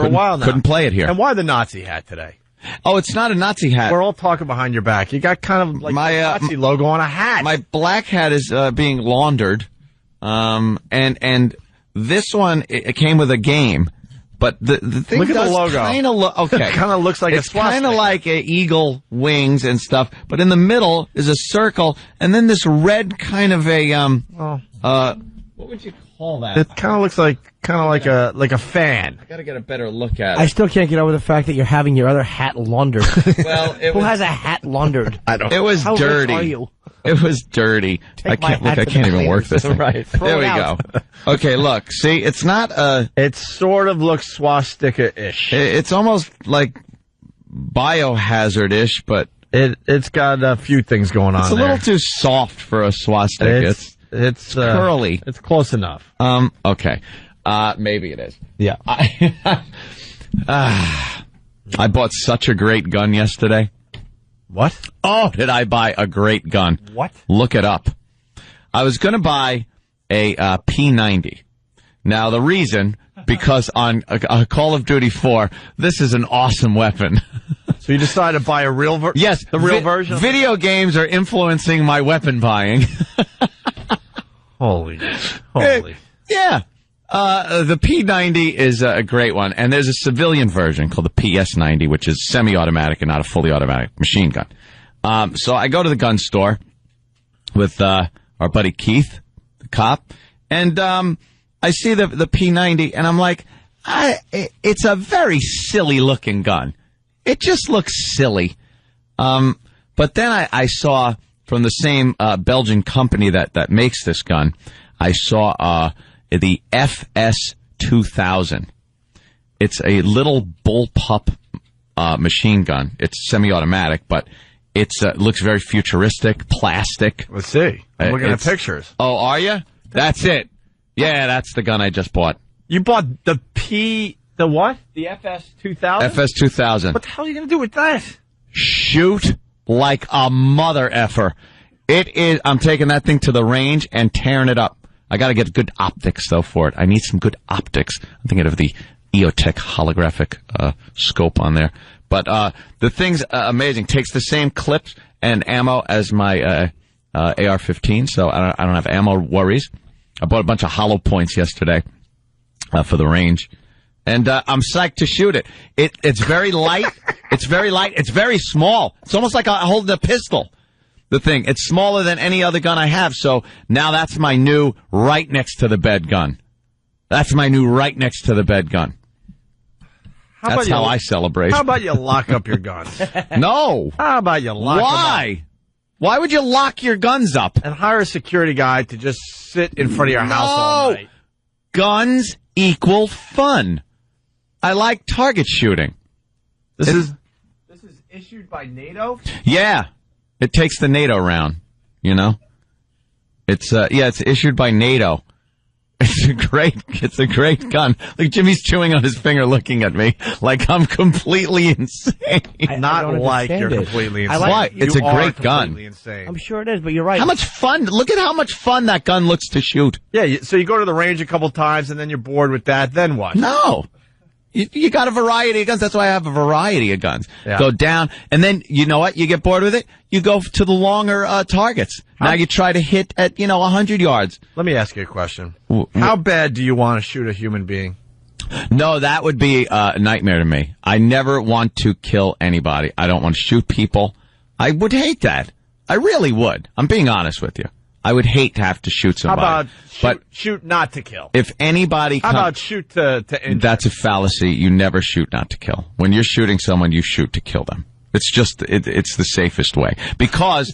for a while now. Couldn't play it here. And why the Nazi hat today? Oh, it's not a Nazi hat. We're all talking behind your back. You got kind of like the Nazi logo on a hat. My black hat is being laundered, and this one it came with a game. But the thing look at the logo. Kind of okay. Kind of looks like it's a swastika. Kind of like an eagle wings and stuff. But in the middle is a circle, and then this red kind of a what would you call that? It kind of looks like a fan. I got to get a better look at it. I still can't get over the fact that you're having your other hat laundered. Well, who has a hat laundered? I don't. It was How dirty. rich are you? It was dirty. I can't even work this thing. Right. There we go. Okay, look. See, it's not it sort of looks swastika-ish. It's almost like biohazard-ish, but it's got a few things going on. It's a little too soft for a swastika. It's curly. It's close enough. Okay. Maybe it is. Yeah. I bought such a great gun yesterday. What? Oh, did I buy a great gun? What? Look it up. I was going to buy a P90. Now, the reason, because on Call of Duty 4, this is an awesome weapon. So you decided to buy a real version? Yes. The real version? Video games are influencing my weapon buying. Holy. Yeah. The P90 is a great one, and there's a civilian version called the PS90, which is semi-automatic and not a fully automatic machine gun. So I go to the gun store with our buddy Keith, the cop, and I see the P90, and I'm like, it's a very silly-looking gun. It just looks silly. But then I saw from the same Belgian company that makes this gun, I saw the FS-2000. It's a little bullpup machine gun. It's semi-automatic, but it looks very futuristic, plastic. Let's see. I'm looking at pictures. Oh, are you? That's it. Yeah, that's the gun I just bought. You bought the what? The FS-2000? FS-2000. What the hell are you going to do with that? Shoot like a mother effer. It is. I'm taking that thing to the range and tearing it up. I got to get good optics, though, for it. I need some good optics. I'm thinking of the EOTech holographic scope on there. But the thing's amazing. Takes the same clips and ammo as my AR-15, so I don't have ammo worries. I bought a bunch of hollow points yesterday for the range. And I'm psyched to shoot it. It's very light. It's very light. It's very small. It's almost like holding a pistol. The thing. It's smaller than any other gun I have, so now that's my new right next to the bed gun. That's my new right next to the bed gun. That's how I celebrate. How about you lock up your guns? No. How about you lock them up? Why? Why would you lock your guns up? And hire a security guy to just sit in front of your house all night. Guns equal fun. I like target shooting. This is issued by NATO? Yeah. It takes the NATO round, you know? It's issued by NATO. It's a great gun. Like Jimmy's chewing on his finger looking at me like I'm completely insane. Not like you're completely insane. Why? It's a great gun. Insane. I'm sure it is, but you're right. How much fun? Look at how much fun that gun looks to shoot. Yeah, so you go to the range a couple times and then you're bored with that, then what? No. You got a variety of guns. That's why I have a variety of guns. Yeah. Go down, and then, you know what? You get bored with it, you go to the longer targets. Now you try to hit at, 100 yards. Let me ask you a question. How bad do you want to shoot a human being? No, that would be a nightmare to me. I never want to kill anybody. I don't want to shoot people. I would hate that. I really would. I'm being honest with you. I would hate to have to shoot somebody. How about shoot not to kill? If anybody How about shoot to injure? That's a fallacy. You never shoot not to kill. When you're shooting someone, you shoot to kill them. It's just, it's the safest way. Because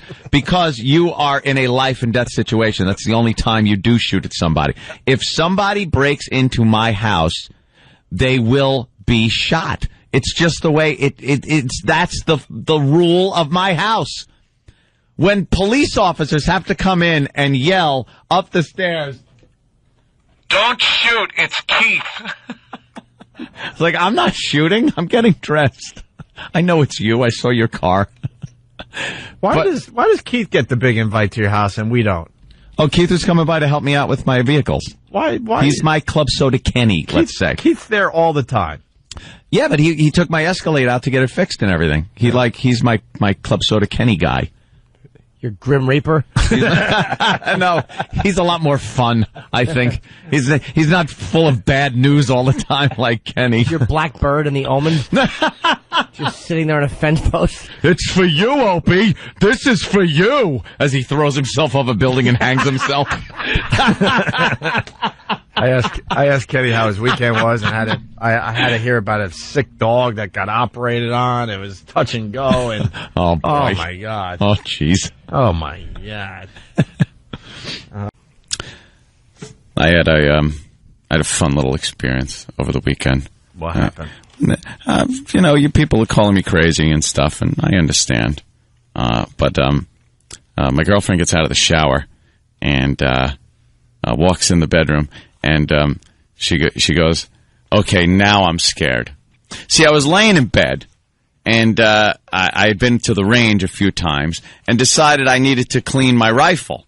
you are in a life and death situation. That's the only time you do shoot at somebody. If somebody breaks into my house, they will be shot. It's just the way that's the rule of my house. When police officers have to come in and yell up the stairs, "Don't shoot, it's Keith." It's like, I'm not shooting, I'm getting dressed. I know it's you, I saw your car. Why does Keith get the big invite to your house and we don't? Oh, Keith was coming by to help me out with my vehicles. Why? He's my Club Soda Kenny, let's say. Keith's there all the time. Yeah, but he took my Escalade out to get it fixed and everything. He's my Club Soda Kenny guy. Your Grim Reaper? No, he's a lot more fun, I think. He's not full of bad news all the time like Kenny. Your Black Bird and the Omen? Just sitting there on a fence post. It's for you, Opie. This is for you. As he throws himself off a building and hangs himself. I asked Kenny how his weekend was, and I had to hear about a sick dog that got operated on. It was touch and go, and oh boy. Oh my God. Oh jeez. Oh my God. I had a fun little experience over the weekend. What happened? You people are calling me crazy and stuff, and I understand. But my girlfriend gets out of the shower and walks in the bedroom, and she goes, "Okay, now I'm scared." See, I was laying in bed, and I had been to the range a few times and decided I needed to clean my rifle.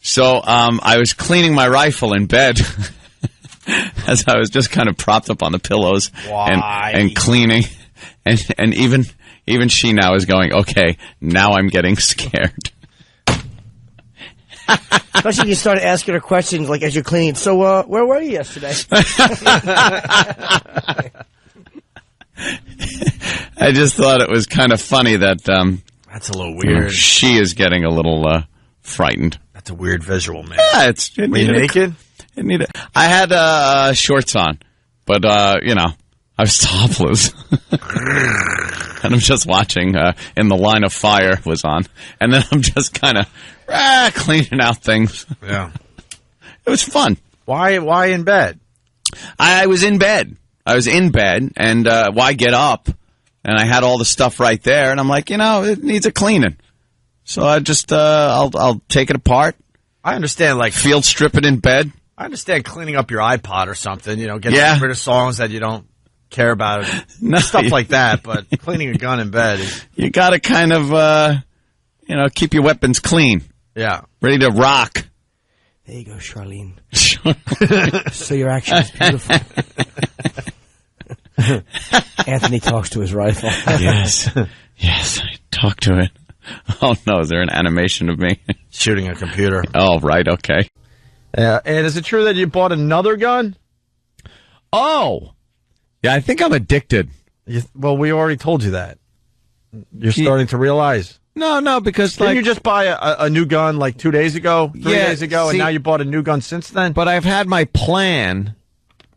So I was cleaning my rifle in bed as I was just kind of propped up on the pillows and cleaning. And even she now is going, okay, now I'm getting scared. Especially if you started asking her questions like as you're cleaning. So where were you yesterday? I just thought it was kind of funny that that's a little weird. She is getting a little frightened. That's a weird visual, man. Yeah, were you naked? I had shorts on, but I was topless. And I'm just watching. In the Line of Fire was on, and then I'm just kind of cleaning out things. Yeah, it was fun. Why in bed? I was in bed. And why get up? And I had all the stuff right there, and I'm like, it needs a cleaning. So I just I'll take it apart. I understand, like field strip it in bed. I understand cleaning up your iPod or something. Get rid of songs that you don't care about, stuff like that. But cleaning a gun in bed you got to kind of keep your weapons clean. Yeah, ready to rock. There you go, Charlene. So your action is beautiful. Anthony talks to his rifle. Yes, I talk to it. Oh no, is there an animation of me shooting a computer? Oh, right, okay. And is it true that you bought another gun? Oh, yeah, I think I'm addicted. Well, we already told you that. You're starting to realize. No, because didn't you just buy a new gun like 2 days ago, 3 days ago, and now you bought a new gun since then? But I've had my plan.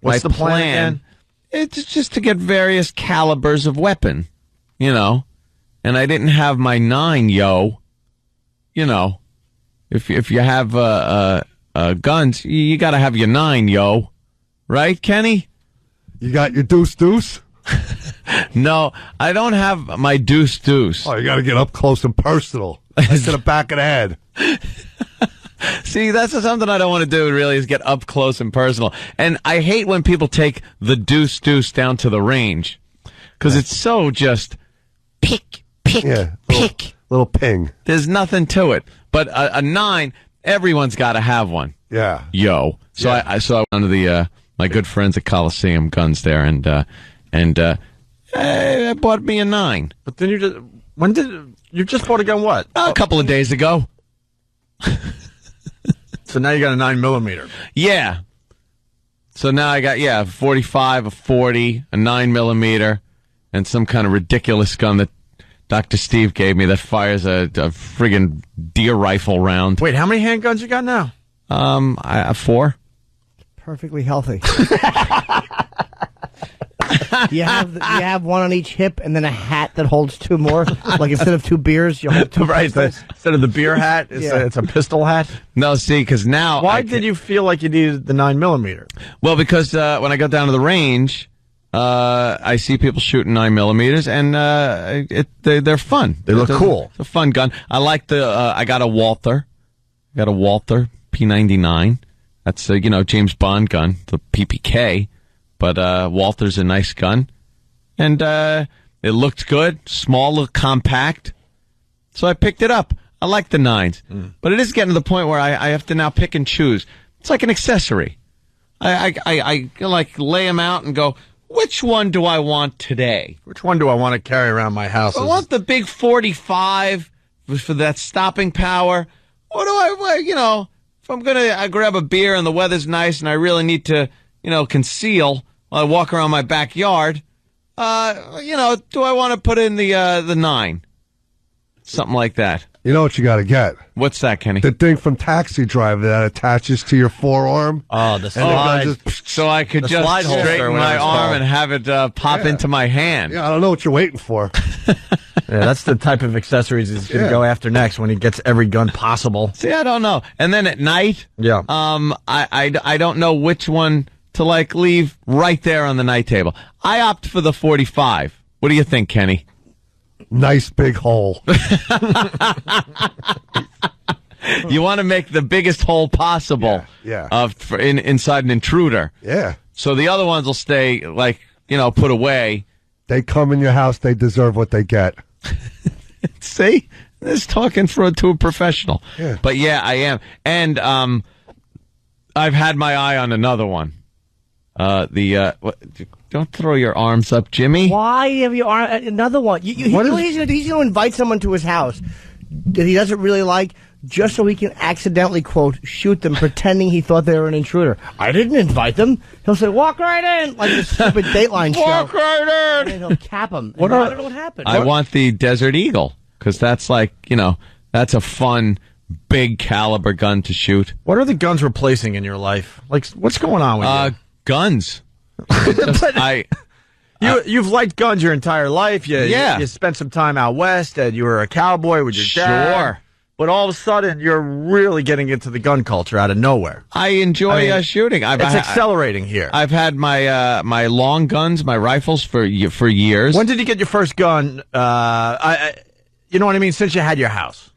What's the plan again? It's just to get various calibers of weapon, And I didn't have my 9, yo. If you have guns, you got to have your 9, yo. Right, Kenny? You got your deuce? No, I don't have my deuce. Oh, you got to get up close and personal. That's to the back of the head. See, that's something I don't want to do, really, is get up close and personal. And I hate when people take the deuce down to the range. Because it's so just pick. Little ping. There's nothing to it. But a 9, everyone's got to have one. Yeah. Yo. So yeah. I went to the my good friends at Coliseum Guns there, and I bought me a 9. But then you just bought a gun? What? A couple of days ago. So now you got a 9mm. Yeah. So now I got a 45, a 40, a 9mm, and some kind of ridiculous gun that Dr. Steve gave me that fires a friggin' deer rifle round. Wait, how many handguns you got now? I have 4. Perfectly healthy. You have one on each hip and then a hat that holds 2 more. Like instead of 2 beers, you hold 2 pistols. Instead of the beer hat, it's a pistol hat. No, see, because now why did you feel like you needed the 9mm? Well, because when I go down to the range, I see people shooting 9mm, and they're fun. They look cool. It's a fun gun. I like I got a Walther. P99. That's James Bond gun, the PPK. But Walther's a nice gun, and it looked good, small, little compact. So I picked it up. I like the 9s, but it is getting to the point where I have to now pick and choose. It's like an accessory. I like lay them out and go, which one do I want today? Which one do I want to carry around my house? I want the big 45 for that stopping power. What do if I'm going to grab a beer and the weather's nice and I really need to, conceal while I walk around my backyard, do I want to put in the 9? Something like that. You know what you got to get? What's that, Kenny? The thing from Taxi Driver that attaches to your forearm. Oh, the slide. So I could just slide holster, straighten my whatever it's arm called. and have it pop into my hand. Yeah, I don't know what you're waiting for. Yeah, that's the type of accessories he's going to go after next when he gets every gun possible. See, I don't know. And then at night, I don't know which one to leave right there on the night table. I opt for the 45. What do you think, Kenny? Nice big hole. You want to make the biggest hole possible. Yeah. Inside an intruder. Yeah. So the other ones will stay put away. They come in your house. They deserve what they get. See, this is talking to a professional. Yeah. But yeah, I am, and I've had my eye on another one. Don't throw your arms up, Jimmy. Why have you another one? He's going to invite someone to his house that he doesn't really like, just so he can accidentally, quote, shoot them, pretending he thought they were an intruder. I didn't invite them. He'll say, walk right in, like the stupid Dateline show. Walk right in. And he'll cap them. I don't know what happened. I want the Desert Eagle, because that's that's a fun, big caliber gun to shoot. What are the guns replacing in your life? Like, what's going on with you? Guns. You've liked guns your entire life. You spent some time out west, and you were a cowboy with your dad. Sure. But all of a sudden, you're really getting into the gun culture out of nowhere. I enjoy shooting. It's accelerating here. I've had my long guns, my rifles for years. When did you get your first gun? You know what I mean? Since you had your house.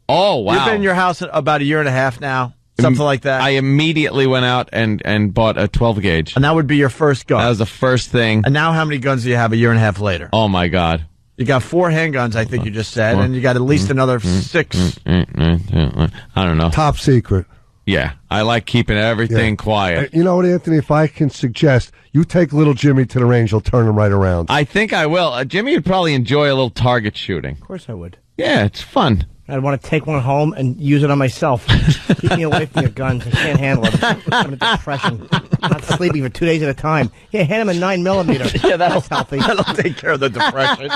Oh, wow. You've been in your house about a year and a half now, something like that. I immediately went out and bought a 12 gauge. And that would be your first gun. That was the first thing. And now how many guns do you have a year and a half later? Oh, my God. You got 4 handguns, I think you just said, and you got at least another 6. I don't know. Top secret. Yeah, I like keeping everything quiet. You know what, Anthony? If I can suggest, you take little Jimmy to the range, he'll turn him right around. I think I will. Jimmy would probably enjoy a little target shooting. Of course I would. Yeah, it's fun. I'd want to take one home and use it on myself. Keep me away from your guns. I can't handle it. I'm in depression. I'm not sleeping for 2 days at a time. Yeah, hand him a 9mm. Yeah, that's healthy. That'll take care of the depression.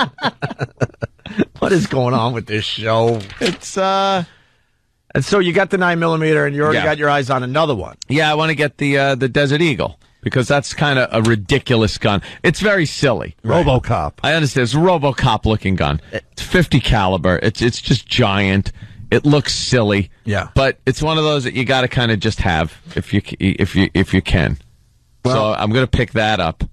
What is going on with this show? It's And so you got the 9mm, and you already got your eyes on another one. Yeah, I want to get the Desert Eagle, because that's kind of a ridiculous gun. It's very silly. RoboCop. I understand. It's a RoboCop looking gun. It's 50 caliber. It's just giant. It looks silly. Yeah. But it's one of those that you got to kind of just have if you can. Well, so I'm going to pick that up.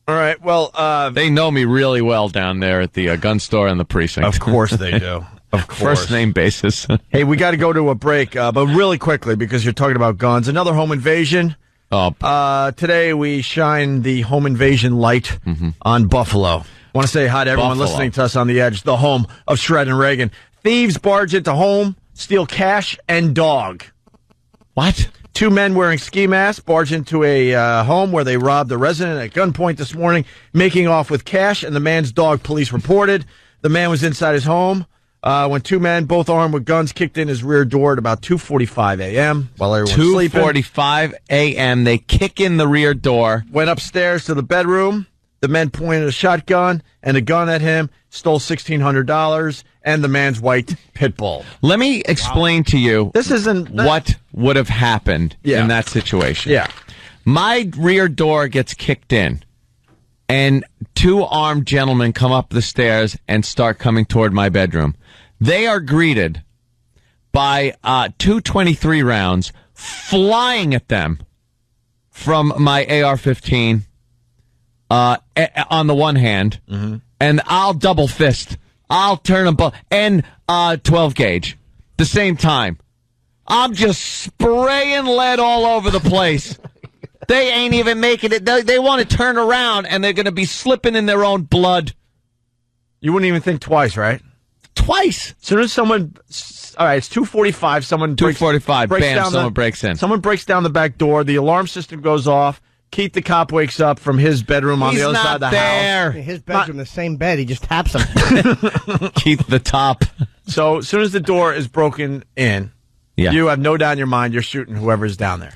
All right. Well, they know me really well down there at the gun store and the precinct. Of course they do. Of course. First name basis. Hey, we got to go to a break, but really quickly, because you're talking about guns. Another home invasion. Today we shine the home invasion light on Buffalo. I want to say hi to everyone listening to us on the edge, the home of Shred and Reagan. Thieves barge into home, steal cash and dog. What? 2 men wearing ski masks barge into a home where they robbed a resident at gunpoint this morning, making off with cash and the man's dog, police reported. The man was inside his home when 2 men, both armed with guns, kicked in his rear door at about 2:45 a.m. while everyone was sleeping. 2:45 a.m. They kick in the rear door. Went upstairs to the bedroom. The men pointed a shotgun and a gun at him, stole $1,600 and the man's white pit bull. Let me explain to you what would have happened in that situation. Yeah. My rear door gets kicked in, and 2 armed gentlemen come up the stairs and start coming toward my bedroom. They are greeted by 223 rounds flying at them from my AR-15 on the one hand, and I'll double fist. I'll turn them both, and 12 gauge the same time. I'm just spraying lead all over the place. They ain't even making it. They want to turn around, and they're going to be slipping in their own blood. You wouldn't even think twice, right? Twice. As soon as someone, all right, it's 2:45. Someone breaks 2:45. Bam! down Someone breaks in. Someone breaks down the back door. The alarm system goes off. Keith the cop wakes up from his bedroom on the other side of the house. His bedroom, the same bed. He just taps him. Keith the top. So as soon as the door is broken in, you have no doubt in your mind you're shooting whoever's down there.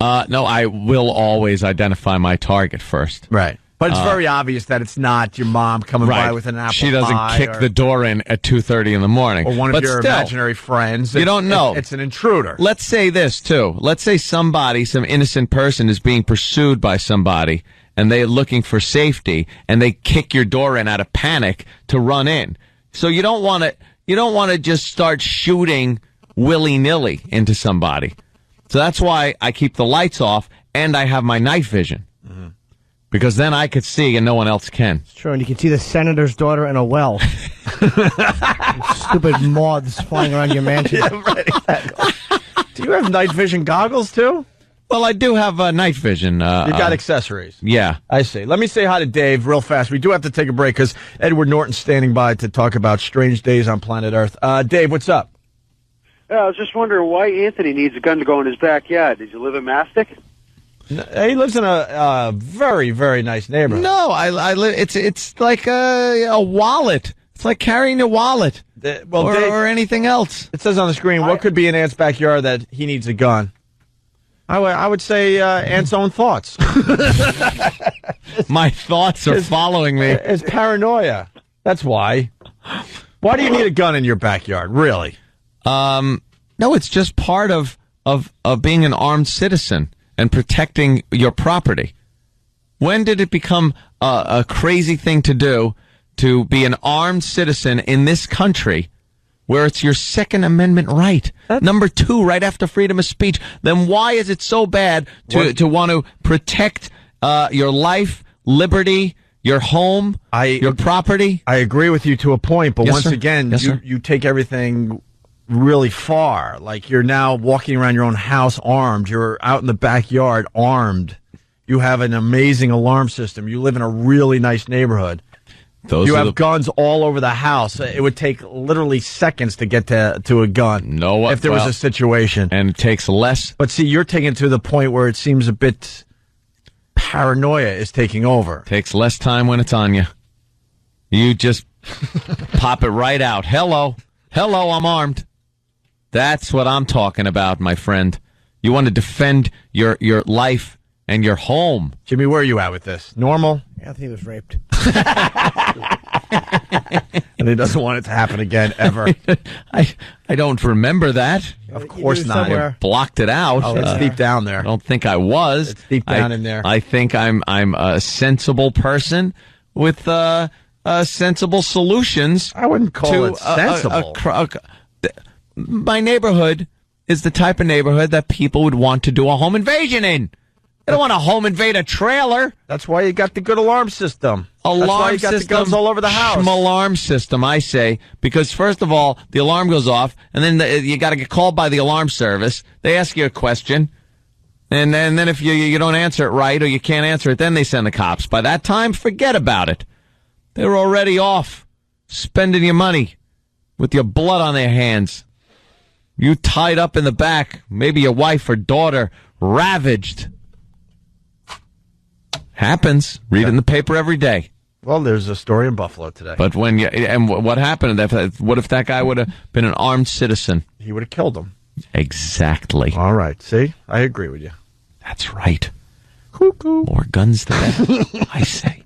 No, I will always identify my target first. Right. But it's very obvious that it's not your mom coming by with an apple She doesn't pie kick the door in at 2:30 in the morning. Or one of your imaginary friends. You don't know. It's an intruder. Let's say this, too. Let's say some innocent person is being pursued by somebody, and they're looking for safety, and they kick your door in out of panic to run in. So you don't want to just start shooting willy-nilly into somebody. So that's why I keep the lights off, and I have my night vision. Mm-hmm. Because then I could see and no one else can. It's true, and you can see the senator's daughter in a well. Stupid moths flying around your mansion. Yeah, right, exactly. Do you have night vision goggles, too? Well, I do have night vision. You got accessories. Yeah. I see. Let me say hi to Dave real fast. We do have to take a break because Edward Norton's standing by to talk about strange days on planet Earth. Dave, what's up? Yeah, I was just wondering why Anthony needs a gun to go in his backyard. Does he live in Mastic? He lives in a very, very nice neighborhood. No, I live. It's like a wallet. It's like carrying a wallet, Dave, or anything else. It says on the screen, what could be in Ant's backyard that he needs a gun? I would say Ant's own thoughts. My thoughts are following me. It's paranoia. That's why. Why do you need a gun in your backyard? Really? No, it's just part of being an armed citizen and protecting your property. When did it become a crazy thing to do to be an armed citizen in this country where it's your Second Amendment right? Number 2, right after freedom of speech. Then why is it so bad to want to protect your life, liberty, your home, your property? I agree with you to a point, but once again, Yes, sir. you take everything really far. Like, you're now walking around your own house armed. You're out in the backyard armed. You have an amazing alarm system. You live in a really nice neighborhood. You have guns all over the house. It would take literally seconds to get to a gun. If there was a situation. And it takes less. But see, you're taking it to the point where it seems a bit paranoia is taking over. Takes less time when it's on you. You just pop it right out. Hello, I'm armed. That's what I'm talking about, my friend. You want to defend your life and your home. Jimmy, where are you at with this? Normal? Anthony was raped. And he doesn't want it to happen again, ever. I don't remember that. Of course not. I blocked it out. Oh, it's deep down there. I don't think I was. It's deep down in there. I think I'm a sensible person with sensible solutions. I wouldn't call it sensible. My neighborhood is the type of neighborhood that people would want to do a home invasion in. They don't want to home invade a trailer. That's why you got the good alarm system. That's why you got the guns all over the house. Alarm system, I say, because first of all, the alarm goes off, and then you got to get called by the alarm service. They ask you a question, and then if you don't answer it right or you can't answer it, then they send the cops. By that time, forget about it. They're already off, spending your money with your blood on their hands. You tied up in the back, maybe your wife or daughter ravaged. Happens. Read it in the paper every day. Well, there's a story in Buffalo today. But what happened? What if that guy would have been an armed citizen? He would have killed him. Exactly. All right. See? I agree with you. That's right. Cuckoo. More guns the better, I say.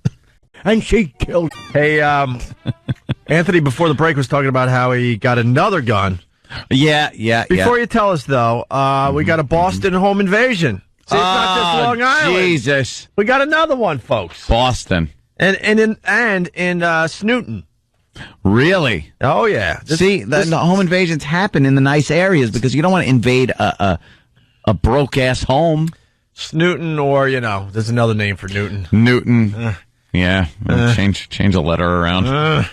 And she killed. Hey, Anthony, before the break, was talking about how he got another gun. Yeah. Before you tell us, though, we got a Boston home invasion. See, it's not just Long Island. Jesus. We got another one, folks. Boston. And in Snooten. Really? Oh, yeah. The home invasions happen in the nice areas because you don't want to invade a broke-ass home. Snooten, or, there's another name for Newton. Newton. Yeah. Change a letter around.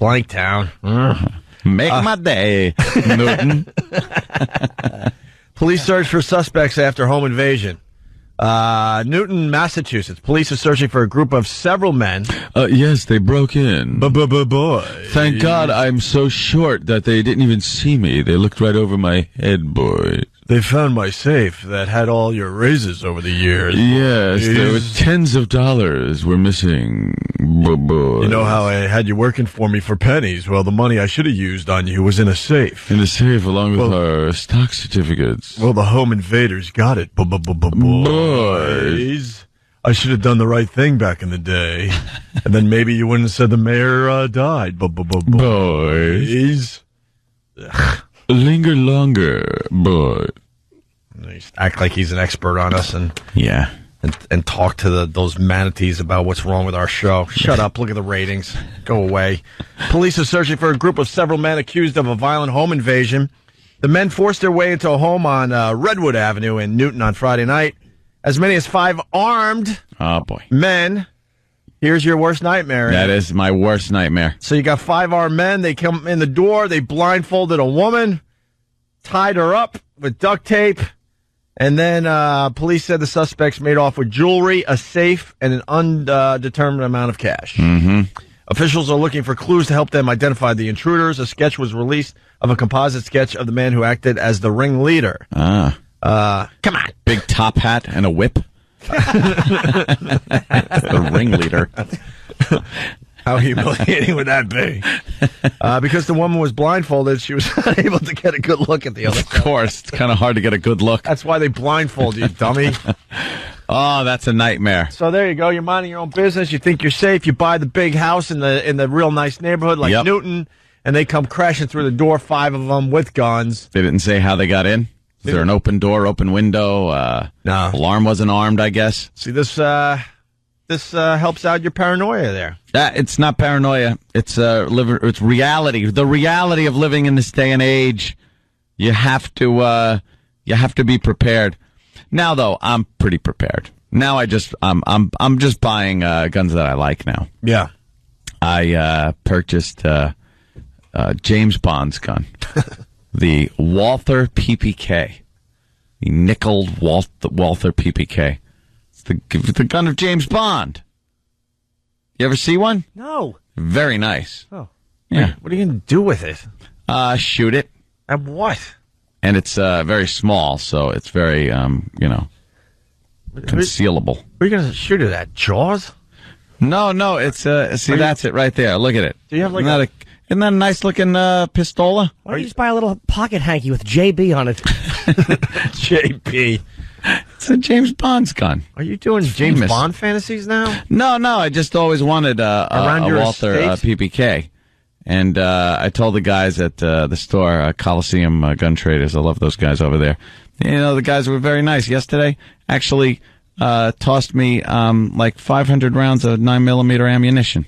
Blanktown. Make my day, Newton. Police search for suspects after home invasion. Newton, Massachusetts. Police are searching for a group of several men. Yes, they broke in. Boy. Thank God I'm so short that they didn't even see me. They looked right over my head, boys. They found my safe that had all your raises over the years. Yes, there were tens of dollars were missing. You know how I had you working for me for pennies? Well, the money I should have used on you was in a safe. In a safe along with our stock certificates. Well, the home invaders got it. Boys. I should have done the right thing back in the day. And then maybe you wouldn't have said the mayor died. Boys. Linger longer, boy. Act like he's an expert on us and talk to those manatees about what's wrong with our show. Shut up. Look at the ratings. Go away. Police are searching for a group of several men accused of a violent home invasion. The men forced their way into a home on Redwood Avenue in Newton on Friday night. As many as 5 armed men. Here's your worst nightmare. That is my worst nightmare. So you got 5 armed men. They come in the door. They blindfolded a woman, tied her up with duct tape, and then police said the suspects made off with jewelry, a safe, and an undetermined amount of cash. Mm-hmm. Officials are looking for clues to help them identify the intruders. A sketch was released of a composite sketch of the man who acted as the ringleader. Come on. Big top hat and a whip. The ringleader. How humiliating would that be? Because the woman was blindfolded, she was unable to get a good look at the other side. Of course, it's kind of hard to get a good look. That's why they blindfold you, dummy. Oh, that's a nightmare. So there you go. You're minding your own business. You think you're safe. You buy the big house in the real nice neighborhood like Newton, and they come crashing through the door, 5 of them with guns. They didn't say how they got in? Is there an open door, open window? No. Alarm wasn't armed, I guess. See, this helps out your paranoia there. It's not paranoia. It's reality. The reality of living in this day and age. You have to be prepared. Now, though, I'm pretty prepared. Now, I'm just buying guns that I like now. Yeah. I purchased James Bond's gun. The Walther PPK, the nickeled Walther PPK. It's the gun of James Bond. You ever see one? No. Very nice. Oh. Yeah. What are you going to do with it? Shoot it. At what? And it's very small, so it's very, concealable. What are you going to shoot it at? Jaws? No, it's, that's it right there. Look at it. Do you have Isn't that a nice-looking pistola? Why don't you just buy a little pocket hanky with JB on it? JB. It's a James Bond's gun. Are you doing James Bond fantasies now? No, I just always wanted a Walther PPK. And I told the guys at the store, Coliseum Gun Traders, I love those guys over there. You know, the guys were very nice. Yesterday, actually tossed me like 500 rounds of 9mm ammunition.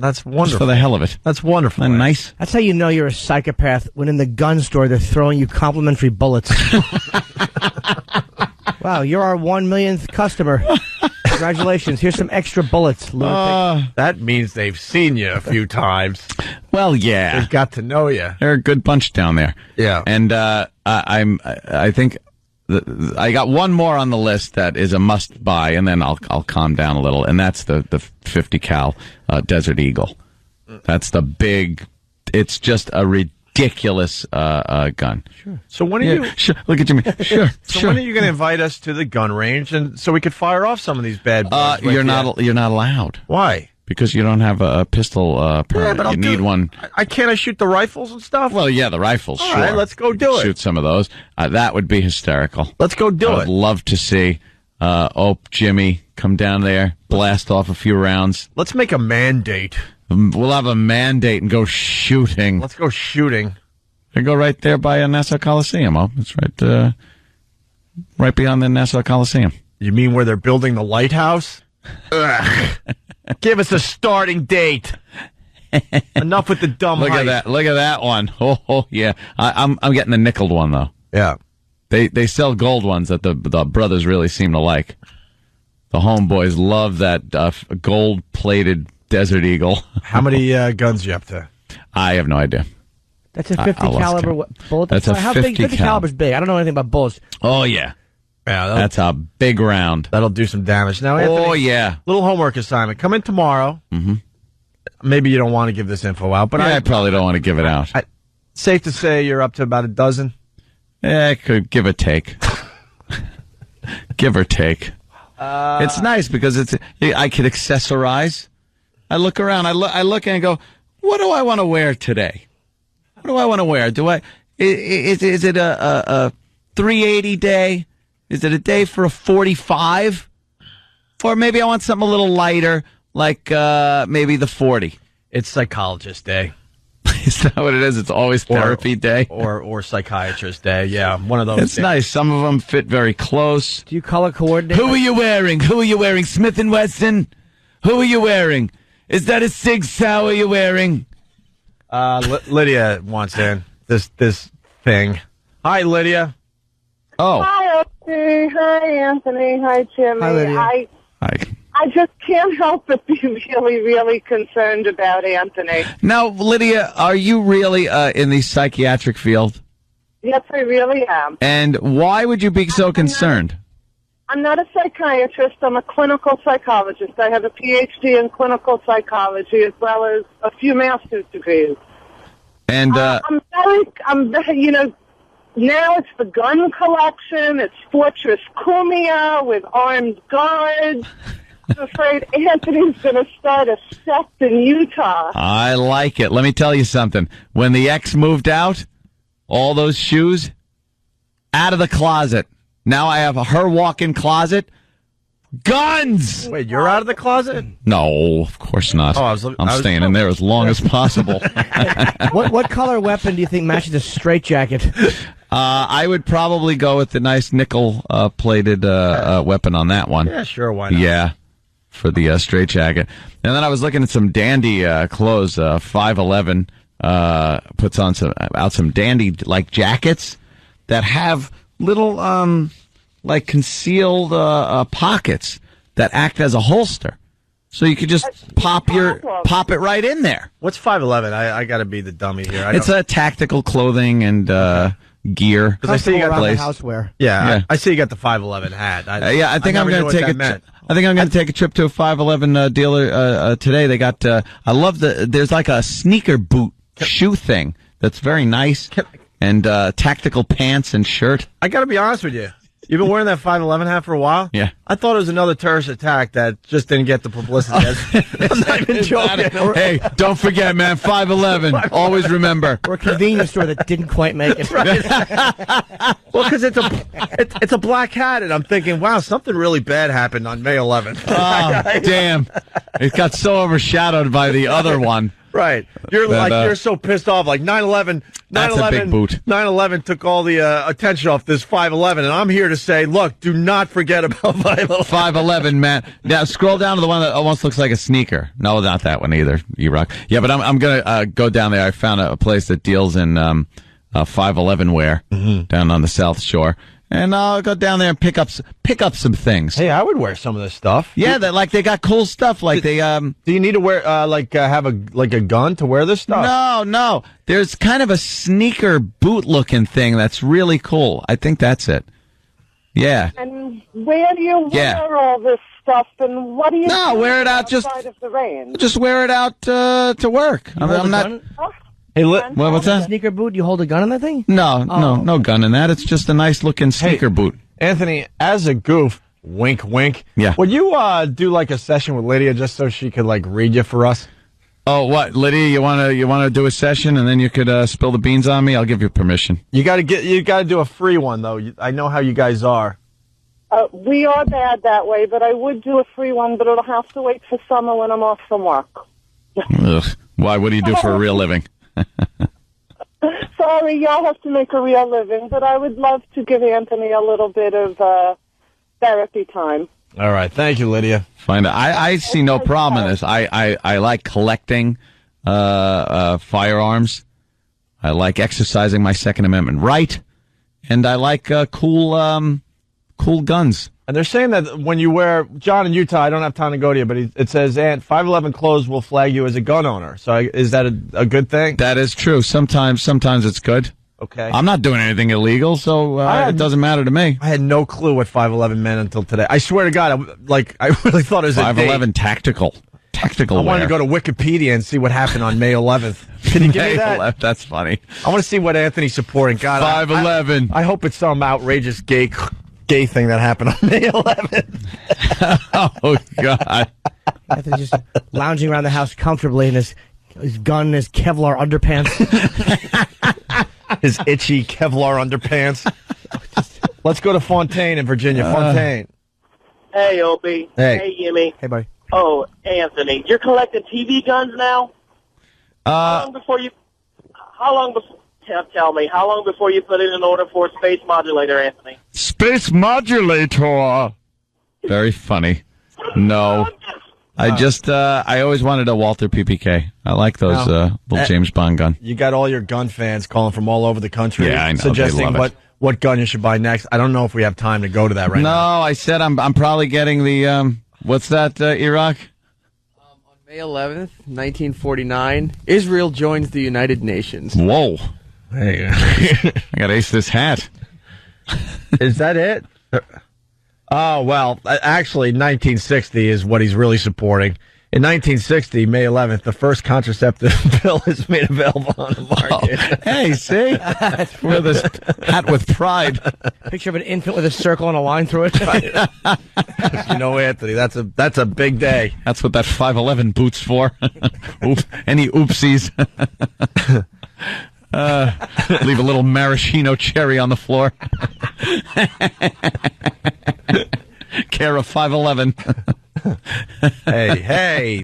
That's wonderful. Just for the hell of it. That's wonderful. Isn't that nice? That's how you know you're a psychopath, when in the gun store they're throwing you complimentary bullets. Wow, you're our 1 millionth customer. Congratulations. Here's some extra bullets, lunatic. That means they've seen you a few times. Well, yeah. They've got to know you. They're a good bunch down there. Yeah. And I think I got one more on the list that is a must buy, and then I'll calm down a little, and that's the 50 cal Desert Eagle. That's the big. It's just a ridiculous gun. Sure. So when are you? Sure. Look at Jimmy. Sure. So when are you going to invite us to the gun range, and so we could fire off some of these bad boys? You're not allowed. Why? Because you don't have a pistol permit. But you need one. I can't. I shoot the rifles and stuff. Well, yeah, the rifles. All sure. right, let's go do it. Shoot some of those. That would be hysterical. Let's go do it. I'd love to see Jimmy come down there, blast off a few rounds. Let's make a mandate. We'll have a mandate and go shooting. Let's go shooting. I go right there by Nassau Coliseum. Oh, it's right beyond the Nassau Coliseum. You mean where they're building the lighthouse? Ugh. Give us a starting date. Enough with the dumb Look hype. at that! Look at that one. Oh yeah. I'm getting the nickeled one though. Yeah. They sell gold ones that the brothers really seem to like. The homeboys love that gold-plated Desert Eagle. How many guns you up to? I have no idea. That's a 50 caliber bullet. That's a how 50 big? 50 caliber's big. I don't know anything about bullets. Oh yeah. Yeah, that's a big round. That'll do some damage. Now, Anthony, oh yeah. Little homework assignment. Come in tomorrow. Mm-hmm. Maybe you don't want to give this info out, but I probably don't want to give it out. Safe to say you're up to about a dozen. Could give or take. Give or take. It's nice because I could accessorize. I look around. I look and go, what do I want to wear today? What do I want to wear? Is it a 380 day? Is it a day for a 45? Or maybe I want something a little lighter, like maybe the 40. It's psychologist day. Is that what it is? It's always therapy day? Or psychiatrist day. Yeah, one of those. It's nice. Some of them fit very close. Do you color coordinate? Who are you wearing? Smith & Wesson? Who are you wearing? Is that a Sig Sauer you're wearing? Lydia wants in this thing. Hi, Lydia. Oh. Hi, Opie. Hi, Anthony. Hi, Jimmy. Hi, Lydia. Hi. I just can't help but be really, really concerned about Anthony. Now, Lydia, are you really in the psychiatric field? Yes, I really am. And why would you be so concerned? I'm not a psychiatrist. I'm a clinical psychologist. I have a PhD in clinical psychology as well as a few master's degrees. And I'm very, now it's the gun collection. It's Fortress Cumia with armed guards. I'm afraid Anthony's going to start a sect in Utah. I like it. Let me tell you something. When the ex moved out, all those shoes out of the closet. Now I have her walk-in closet. Guns! Wait, you're out of the closet? No, of course not. Oh, I'm staying in there as long as possible. What color weapon do you think matches a straitjacket? I would probably go with the nice nickel-plated weapon on that one. Yeah, sure, why not? Yeah, for the straitjacket. And then I was looking at some dandy clothes. 511 puts on some dandy like jackets that have little like concealed pockets that act as a holster, so you could just pop it right in there. What's 511? I got to be the dummy here. It's a tactical clothing and gear. Because I see you got the houseware. Yeah. I see you got the 511 hat. I think I'm going to take I think I'm going to take a trip to a 511 dealer today. They got. I love there's like a sneaker boot shoe thing that's very nice, and tactical pants and shirt. I got to be honest with you. You've been wearing that 511 hat for a while? Yeah. I thought it was another terrorist attack that just didn't get the publicity. I'm not even joking. Hey, don't forget, man, 511. Always remember. Or a convenience store that didn't quite make it. Well, because it's a black hat, and I'm thinking, wow, something really bad happened on May 11th. Oh, damn. It got so overshadowed by the other one. Right. You're so pissed off. Like 9/11. That's a big boot. 9/11 took all the attention off this 511, and I'm here to say, look, do not forget about 511. 511, man. Now scroll down to the one that almost looks like a sneaker. No, not that one either. E-Rock. Yeah, but I'm gonna go down there. I found a place that deals in 511 wear down on the South Shore. And I'll go down there and pick up some things. Hey, I would wear some of this stuff. Yeah, they got cool stuff. Like they Do you need to wear have a gun to wear this stuff? No. There's kind of a sneaker boot looking thing that's really cool. I think that's it. Yeah. And where do you wear all this stuff? And what do you? No, wear it out outside of the rain. Just wear it out to work. I'm not. Hey, what's that? Sneaker boot? You hold a gun in that thing? No gun in that. It's just a nice looking sneaker boot. Anthony, as a goof, wink, wink. Yeah. Would you do like a session with Lydia just so she could like read you for us? Oh, what, Lydia? You wanna do a session and then you could spill the beans on me? I'll give you permission. You gotta do a free one though. I know how you guys are. We are bad that way, but I would do a free one, but it'll have to wait for summer when I'm off from work. Ugh. Why? What do you do for a real living? Sorry, y'all have to make a real living, but I would love to give Anthony a little bit of therapy time. All right, thank you, Lydia. Find out. I see no problem in this. I like collecting firearms. I like exercising my Second Amendment right, and I like cool guns. And they're saying that when you wear, John in Utah, I don't have time to go to you, but it says, 511 clothes will flag you as a gun owner. So is that a good thing? That is true. Sometimes it's good. Okay. I'm not doing anything illegal, so it doesn't matter to me. I had no clue what 511 meant until today. I swear to God, I really thought it was 511 tactical. I wanted to go to Wikipedia and see what happened on May 11th. Can you give me that? That's funny. I want to see what Anthony's supporting. God, 5/11. I hope it's some outrageous gay thing that happened on May 11th. Oh, God. Anthony's just lounging around the house comfortably in his gun, his Kevlar underpants. His itchy Kevlar underpants. Let's go to Fontaine in Virginia. Fontaine. Hey, Opie. Hey. Hey, Yimmy. Hey, buddy. Oh, Anthony, you're collecting TV guns now? How long before tell me, how long before you put in an order for a space modulator, Anthony? Space modulator. Very funny. No. I always wanted a Walther PPK. I like those little James Bond gun. You got all your gun fans calling from all over the country. Yeah, I know. Suggesting They love what gun you should buy next. I don't know if we have time to go to that right now. No, I said I'm probably getting the, what's that, Iraq? On May 11th, 1949, Israel joins the United Nations. Whoa. Hey. I got to ace this hat. Is that it? Oh, well, actually, 1960 is what he's really supporting. In 1960, May 11th, the first contraceptive pill is made available on the market. Oh, hey, see? Wear this hat with pride. Picture of an infant with a circle and a line through it. You know, Anthony, that's a big day. That's what that 511 boot's for. Any oopsies. Leave a little maraschino cherry on the floor. Care of 511. Hey.